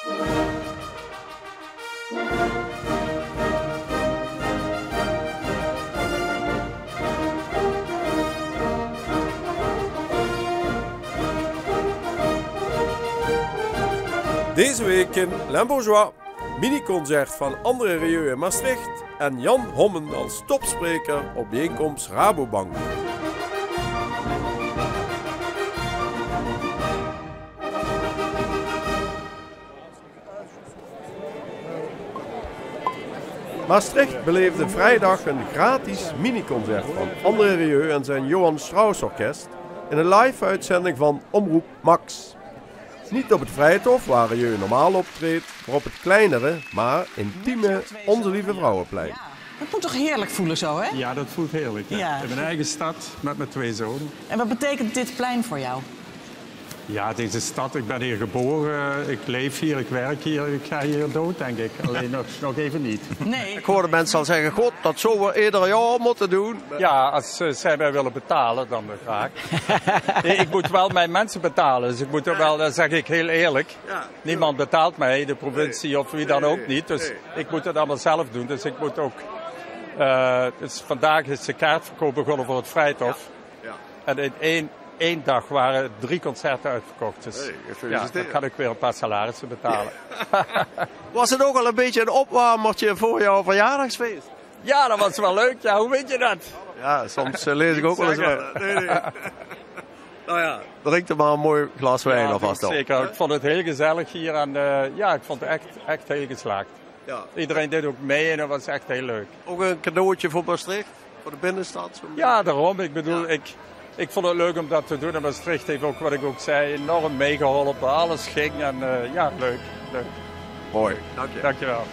Deze week in Limbourgeois, mini-concert van André Rieu in Maastricht en Jan Hommen als topspreker op bijeenkomst Rabobank. Maastricht beleefde vrijdag een gratis mini-concert van André Rieu en zijn Johan Strauss Orkest in een live-uitzending van Omroep Max. Niet op het Vrijthof, waar Rieu normaal optreedt, maar op het kleinere, maar intieme Onze Lieve Vrouwenplein. Dat moet toch heerlijk voelen zo, hè? Ja, dat voelt heerlijk. Ja. In mijn eigen stad met mijn 2 zonen. En wat betekent dit plein voor jou? Ja, deze stad, ik ben hier geboren, ik leef hier, ik werk hier, ik ga hier dood, denk ik. Alleen nog even niet. Nee. Ik hoorde mensen al zeggen, god, dat zouden we ieder jaar moeten doen. Ja, als zij mij willen betalen, dan graag. Nee, ik moet wel mijn mensen betalen, dus ik moet er wel, dat zeg ik heel eerlijk. Niemand betaalt mij, de provincie of wie dan ook niet. Dus ik moet het allemaal zelf doen, dus ik moet ook... dus vandaag is de kaartverkoop begonnen voor het Vrijthof. En in één dag waren 3 concerten uitverkocht. Dus dan kan ik weer een paar salarissen betalen. Was het ook al een beetje een opwarmertje voor jouw verjaardagsfeest? Ja, dat was wel leuk. Ja, hoe weet je dat? Ja, soms lees ik ook wel eens wat. Nee. Nou ja, drink er maar een mooi glas wijn alvast op. Zeker, ik vond het heel gezellig hier en ik vond het echt heel geslaagd. Ja. Iedereen deed ook mee en dat was echt heel leuk. Ook een cadeautje voor Maastricht, voor de binnenstad? Ja, daarom. Ik bedoel, ik vond het leuk om dat te doen. En Maastricht heeft ook, wat ik ook zei, enorm meegeholpen. Alles ging en leuk. Mooi, dank je. Dankjewel.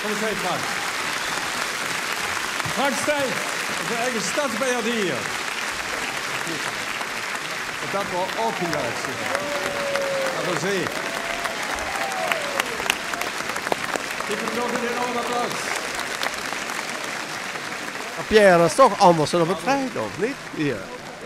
Kom eens even, Frank. Frank Stijn, onze eigen stadsbeheerder. Dat wordt ook gejuicht. Dat is het. Geef hem nog een enorm applaus. Pierre, dat is toch anders dan op het Vrijthof, niet? Hier.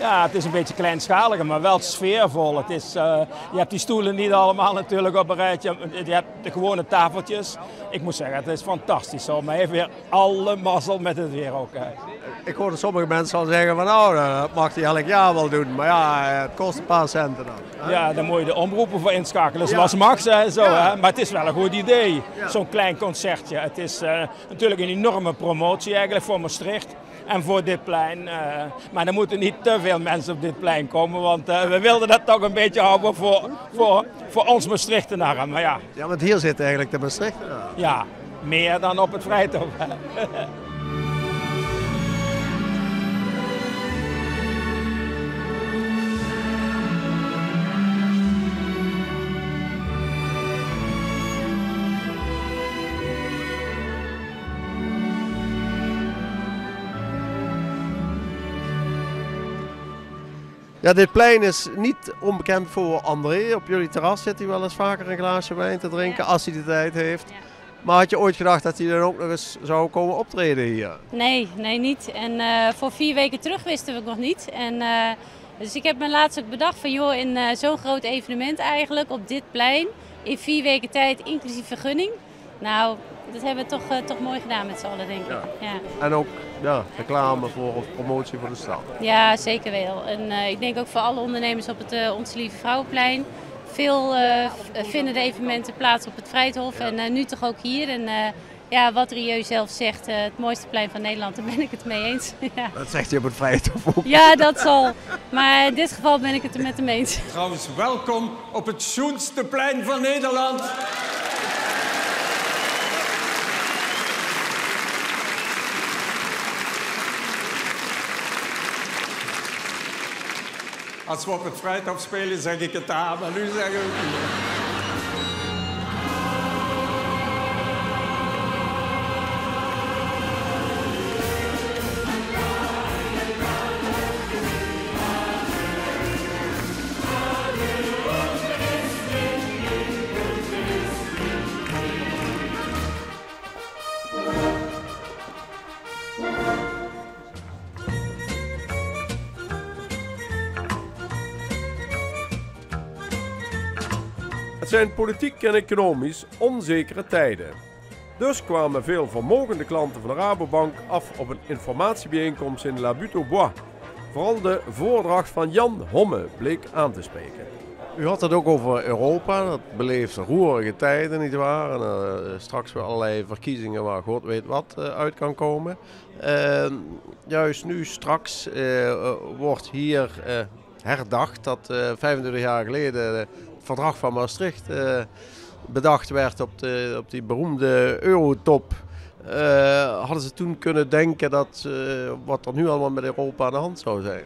Ja, het is een beetje kleinschaliger, maar wel sfeervol. Het is, je hebt die stoelen niet allemaal natuurlijk op een rijtje. Je hebt de gewone tafeltjes. Ik moet zeggen, het is fantastisch zo. Maar hij heeft weer alle mazzel met het weer ook. Ik hoorde sommige mensen al zeggen van nou, dat mag hij elk jaar wel doen. Maar ja, het kost een paar centen dan. Ja, daar moet je de omroepen voor inschakelen, zoals Max en zo. Hè? Maar het is wel een goed idee, zo'n klein concertje. Het is natuurlijk een enorme promotie eigenlijk voor Maastricht. En voor dit plein. Maar er moeten niet te veel mensen op dit plein komen. Want we wilden dat toch een beetje houden voor ons Maastrichtenaren. Maar ja. Ja, want hier zit eigenlijk de Maastrichtenaren. Ja, meer dan op het Vrijthof. Ja, dit plein is niet onbekend voor André. Op jullie terras zit hij wel eens vaker een glaasje wijn te drinken als hij de tijd heeft. Ja. Maar had je ooit gedacht dat hij dan ook nog eens zou komen optreden hier? Nee, niet. En voor 4 weken terug wisten we het nog niet. En, dus ik heb me laatst ook bedacht van joh, in zo'n groot evenement eigenlijk op dit plein, in 4 weken tijd inclusief vergunning. Nou, dat hebben we toch mooi gedaan met z'n allen, denk ik. Ja. En ook reclame voor of promotie voor de stad. Ja, zeker wel. En ik denk ook voor alle ondernemers op het Onze Lieve Vrouwenplein. Veel vinden de evenementen plaats op het Vrijthof en nu toch ook hier. En wat Rieu zelf zegt, het mooiste plein van Nederland, daar ben ik het mee eens. Ja. Dat zegt hij op het Vrijthof ook. Ja, dat zal. Maar in dit geval ben ik het er met hem eens. Trouwens, welkom op het schoonste plein van Nederland. Als we op het Vrijthof spelen, zeg ik het aan, maar nu zeggen we het niet. Het zijn politiek en economisch onzekere tijden. Dus kwamen veel vermogende klanten van de Rabobank af op een informatiebijeenkomst in La Butte au Bois. Vooral de voordracht van Jan Homme bleek aan te spreken. U had het ook over Europa, dat beleeft roerige tijden nietwaar. En straks weer allerlei verkiezingen waar god weet wat uit kan komen. Juist nu straks wordt hier herdacht dat 25 jaar geleden het verdrag van Maastricht bedacht werd op die beroemde Eurotop. Hadden ze toen kunnen denken dat wat er nu allemaal met Europa aan de hand zou zijn?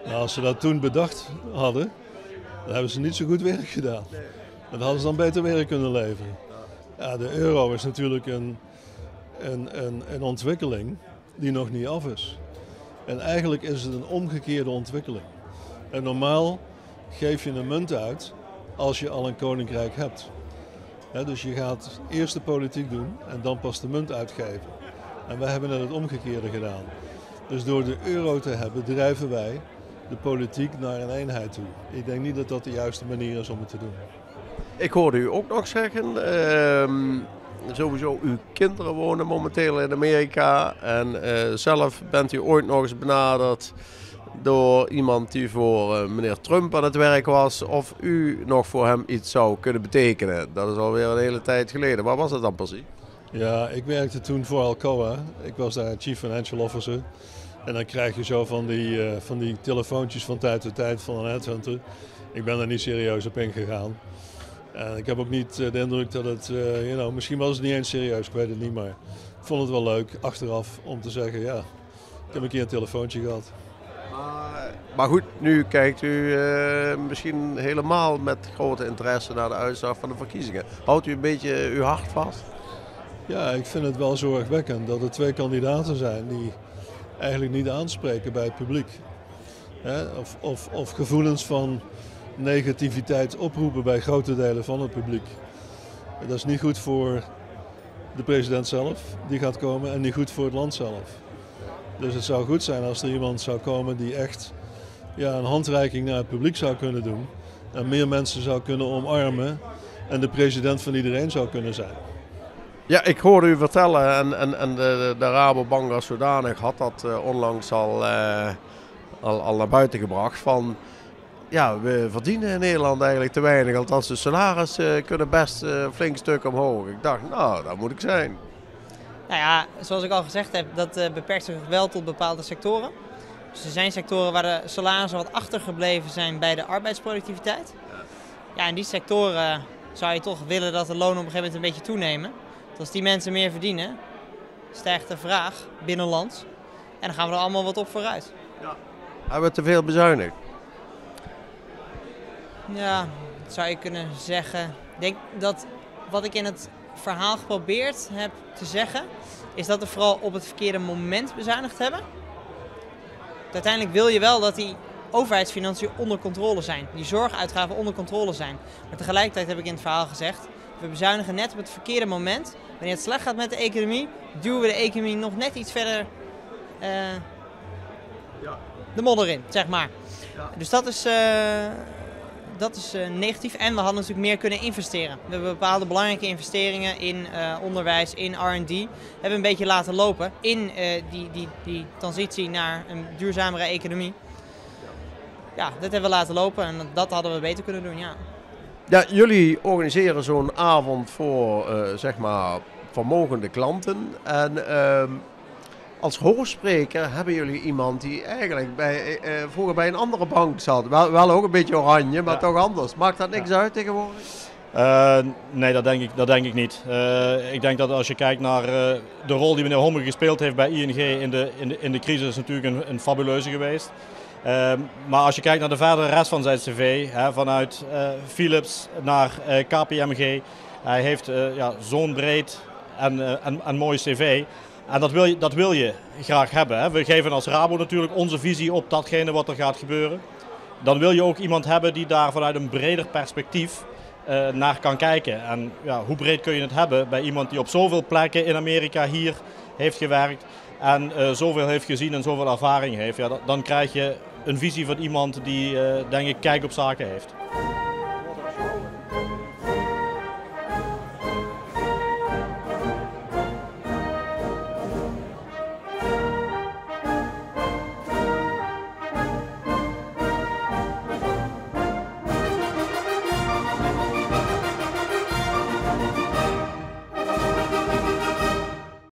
Nou, als ze dat toen bedacht hadden, dan hebben ze niet zo goed werk gedaan. Dan hadden ze dan beter werk kunnen leveren. Ja, de euro is natuurlijk een ontwikkeling die nog niet af is. En eigenlijk is het een omgekeerde ontwikkeling. En normaal geef je een munt uit als je al een koninkrijk hebt. Dus je gaat eerst de politiek doen en dan pas de munt uitgeven. En wij hebben net het omgekeerde gedaan. Dus door de euro te hebben drijven wij de politiek naar een eenheid toe. Ik denk niet dat dat de juiste manier is om het te doen. Ik hoorde u ook nog zeggen, sowieso uw kinderen wonen momenteel in Amerika. En zelf bent u ooit nog eens benaderd door iemand die voor meneer Trump aan het werk was. Of u nog voor hem iets zou kunnen betekenen. Dat is alweer een hele tijd geleden. Waar was dat dan precies? Ja, ik werkte toen voor Alcoa. Ik was daar Chief Financial Officer. En dan krijg je zo van die telefoontjes van tijd tot tijd van een headhunter. Ik ben daar niet serieus op ingegaan. En ik heb ook niet de indruk dat het, misschien was het niet eens serieus, ik weet het niet. Maar ik vond het wel leuk achteraf om te zeggen, ja, ik heb een keer een telefoontje gehad. Maar goed, nu kijkt u misschien helemaal met grote interesse naar de uitslag van de verkiezingen. Houdt u een beetje uw hart vast? Ja, ik vind het wel zorgwekkend dat er 2 kandidaten zijn die eigenlijk niet aanspreken bij het publiek. Of gevoelens van negativiteit oproepen bij grote delen van het publiek. Dat is niet goed voor de president zelf, die gaat komen, en niet goed voor het land zelf. Dus het zou goed zijn als er iemand zou komen die echt een handreiking naar het publiek zou kunnen doen. En meer mensen zou kunnen omarmen en de president van iedereen zou kunnen zijn. Ja, ik hoorde u vertellen en de Rabobank als zodanig had dat onlangs al naar buiten gebracht van... Ja, we verdienen in Nederland eigenlijk te weinig. Althans, de salarissen kunnen best een flink stuk omhoog. Ik dacht, nou, dat moet ik zijn. Nou ja, zoals ik al gezegd heb, dat beperkt zich wel tot bepaalde sectoren. Dus er zijn sectoren waar de salarissen wat achtergebleven zijn bij de arbeidsproductiviteit. Ja, in die sectoren zou je toch willen dat de lonen op een gegeven moment een beetje toenemen. Want als die mensen meer verdienen, stijgt de vraag binnenlands. En dan gaan we er allemaal wat op vooruit. Ja. Hebben we te veel bezuinigd? Ja, dat zou je kunnen zeggen. Ik denk dat wat ik in het verhaal geprobeerd heb te zeggen, is dat we vooral op het verkeerde moment bezuinigd hebben. Uiteindelijk wil je wel dat die overheidsfinanciën onder controle zijn. Die zorguitgaven onder controle zijn. Maar tegelijkertijd heb ik in het verhaal gezegd, we bezuinigen net op het verkeerde moment. Wanneer het slecht gaat met de economie, duwen we de economie nog net iets verder de modder in, zeg maar. Ja. Dus dat is negatief. En we hadden natuurlijk meer kunnen investeren. We hebben bepaalde belangrijke investeringen in onderwijs, in R&D. Hebben we een beetje laten lopen in die transitie naar een duurzamere economie. Ja, dat hebben we laten lopen en dat hadden we beter kunnen doen, ja. Ja, jullie organiseren zo'n avond voor, zeg maar, vermogende klanten. En als hoorspreker hebben jullie iemand die eigenlijk vroeger bij een andere bank zat. Wel ook een beetje oranje, maar toch anders. Maakt dat niks uit tegenwoordig? Nee, dat denk ik niet. Ik denk dat als je kijkt naar de rol die meneer Homme gespeeld heeft bij ING in de crisis, is natuurlijk een fabuleuze geweest. Maar als je kijkt naar de verdere rest van zijn cv, vanuit Philips naar KPMG, hij heeft zo'n breed en mooi cv. En dat wil je graag hebben. Hè. We geven als Rabo natuurlijk onze visie op datgene wat er gaat gebeuren. Dan wil je ook iemand hebben die daar vanuit een breder perspectief naar kan kijken. En ja, hoe breed kun je het hebben bij iemand die op zoveel plekken in Amerika hier heeft gewerkt en zoveel heeft gezien en zoveel ervaring heeft. Ja, dan krijg je een visie van iemand die, denk ik, kijk op zaken heeft.